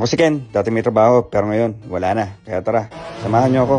Ako si Ken, dati may trabaho pero ngayon wala na. Kaya tara, samahan niyo ako.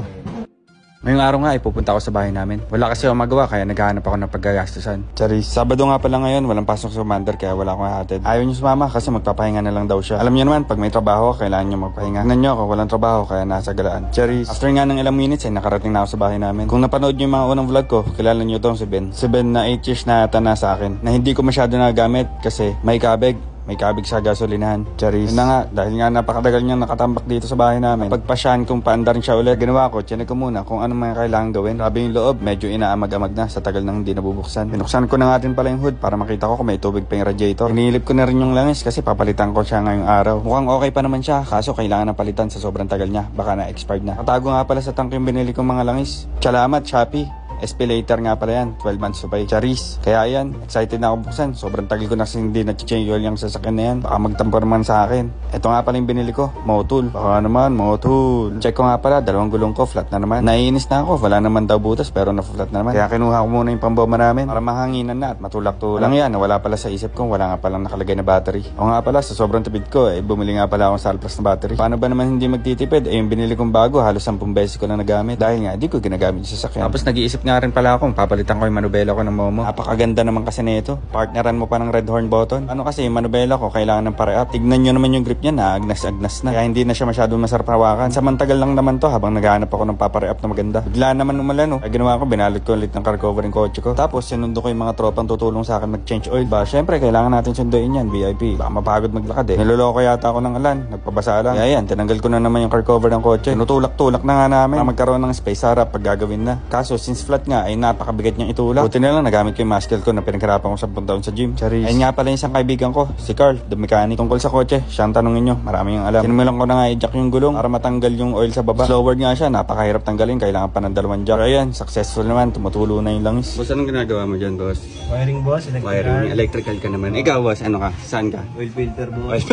Ngayong araw nga ay pupunta ako sa bahay namin. Wala kasi akong magawa kaya naghahanap ako ng paggagastusan. Sorry, Sabado nga pala ngayon, walang pasok sa commander kaya wala akong hatid. Ayaw niyo sumama kasi magpapahinga na lang daw siya. Alam niyo naman, pag may trabaho, kailangan niyo magpahinga. Tingnan niyo ako, walang trabaho kaya nasa galaan. Cherry, after nga ng ilang minutes ay nakarating na ako sa bahay namin. Kung napanood niyo yung mga unang vlog ko, kilala niyo tong si Ben. Si Ben na 8 years na yata na sa akin. Na hindi ko masyado nagamit kasi may kabig. May kabig sa gasolinahan. Charis. Yun na nga, dahil nga napakadagal niyang nakatambak dito sa bahay namin. Pagpasyahan kung paandar siya ulit, ginawa ko, tiyanig ko muna kung ano mga kailangan gawin. Grabe yung loob, medyo inaamag-amag na sa tagal nang hindi nabubuksan. Binuksan ko na nga din pala yung hood para makita ko kung may tubig pa yung radiator. Hinilip ko na rin yung langis kasi papalitan ko siya ngayong araw. Mukhang okay pa naman siya, kaso kailangan na palitan sa sobrang tagal niya. Baka na-expired na. Katago nga pala sa tank yung binili kong mga langis. Salamat, Shopee. Escalator nga pala yan, 12 months to pay. Charis. Kaya yan, excited na ako buksan. Sobrang tagal ko na kasi hindi na-change oil yung sasakyan na yan. Baka magtampo naman sa akin. Ito nga pala yung binili ko, Motul. Baka naman, Motul. Check ko nga pala, dalawang gulong ko, flat na naman. Naiinis na ako, wala naman daw butas pero na-flat na naman. Kaya kinuha ko muna yung pamboma namin para mahanginan na at matulak-tulak. Lang yan, wala pala sa isip ko, wala nga palang nakalagay na battery. O nga pala, sa sobrang tipid ko, bumili nga pala akong Salplus na battery. Paano ba naman hindi magtitipid? Yung binili kong bago, halos 10 beses ko na nagamit. Dahil nga, di ko ginagamit yung sasakyan. Tapos nag-iisip nga rin pala ako, papalitan ko yung manubela ko ng Momo. Napakaganda naman kasi nito. Partneran mo pa ng red horn button. Ano kasi yung manubela ko kailangan ng pare-up. Tignan nyo naman yung grip niya na agnas-agnas na. Kaya hindi na siya masyadong masarap hawakan. Samantagal lang naman to habang naghahanap ako ng papare-up na maganda. Bigla naman umulan Ay ginawa ko, binalot ko ulit ng car cover yung kotse ko. Tapos sinundo ko yung mga tropang tutulong sa akin mag-change oil. Syempre kailangan natin sunduin yan, VIP. Baka mapagod maglakad Niloloko yata ako ng alan. Nagpabasa lang. Kaya yan, tinanggal ko na naman yung car cover ng kotse. Tinutulak-tulak na nga namin para magkaroon ng space harap pag gagawin na. Kaso since flat nga ay napakabigat niyang itulak. Buti na lang nagamit ko yung muscle ko na pinaghirapan ko 10 taon sa gym. Charis. Ayun nga pala yung isang kaibigan ko, si Carl, the mechanic. Tungkol sa kotse, siyang tanongin nyo, marami yung alam. Sinumilang ko na nga i-jack yung gulong para matanggal yung oil sa baba. Slower nga siya, napakahirap tanggalin, kailangan pa ng 2 jack. Ayan, successful naman, tumutulo na yung langis. Boss, anong ginagawa mo dyan, boss? Wiring, boss, electrical. Wiring, electrical ka naman. Ikaw, boss, ano ka? Saan ka? Oil filter, boss.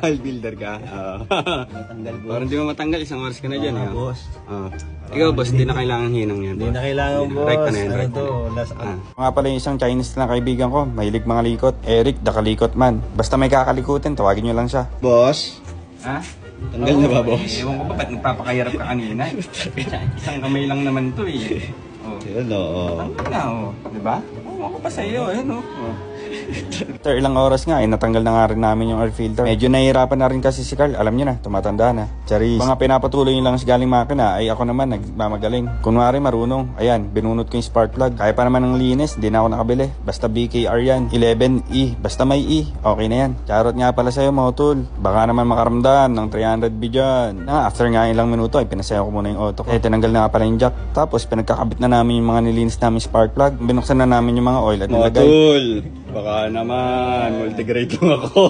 Oil builder ka? Matanggal, boss. Parang di mo matanggal, isang oras ka na dyan. Boss. Ikaw, boss, hindi na kailangan hinang yan, boss. Hindi na kailangan, boss. Right pa na yan, Ano right to? na. Last Nga pala yung isang Chinese na kaibigan ko, mahilig mga likot. Eric, the kalikot man. Basta may kakalikutin, tawagin nyo lang siya. Boss. Ha? Tanggal na ba, boss? Ewan ko ba, ba't nagpapakahirap ka kanina? Isang kamay lang naman to Yun, oo. Tanggal na, diba? Ewan ko pa sa'yo, After ilang oras nga, natanggal na nga rin namin yung air filter. Medyo nahihirapan na rin kasi si Carl. Alam niyo na, tumatanda na. Charis. Mga pinapatuloy yung lang sa galing makina, ay ako naman nagmamagaling. Kunwari marunong. Ayan, binunot ko yung spark plug. Kaya pa naman ng linis, di na ako nakabili. Basta BKR yan. 11E. Basta may E. Okay na yan. Charot nga pala sa'yo, Motul. Baka naman makaramdam ng 300B dyan. After nga ilang minuto, ay pinasayo ko muna yung auto ko. Tinanggal na nga pala yung jack. Tapos pinagkakabit na namin yung mga nilinis namin spark plug. Binuksan na namin yung mga oil at nilagay. Motul! Baka naman, multigrade lang ako.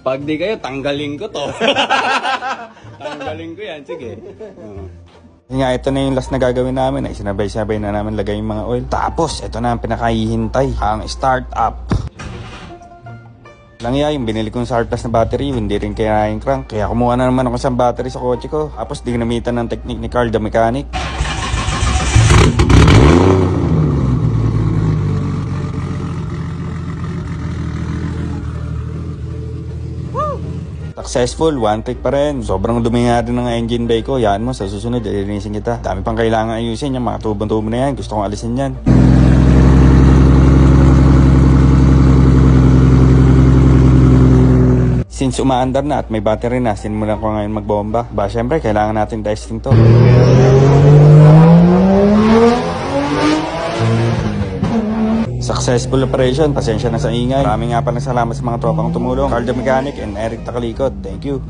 Pag di kayo, tanggalin ko to. Tanggalin ko yan, sige. Nga, ito na yung last na gagawin namin. Ay, sinabay-sabay na namin lagay yung mga oil. Tapos, ito na ang pinakahihintay. Ang start up. Lang yung binili kong Sarplus na battery, hindi rin kaya yung crank. Kaya kumuha na naman ako sa battery sa kotse ko. Tapos, dinamitan ng technique ni Carl, the mechanic. Successful, one take pa rin. Sobrang dumi nga rin ng engine bay ko. Yan mo, sa susunod, ilinisin kita. Dami pang kailangan ayusin yan. Mga tubong-tubo na yan. Gusto kong alisin yan. Since umaandar na at may battery na, sinimulan ko ngayon magbomba. Syempre, kailangan natin testing to. Successful operation, pasensya na sa ingay. Maraming nga pala salamat sa mga tropang tumulong. Carl the Mechanic and Eric Takalikot. Thank you.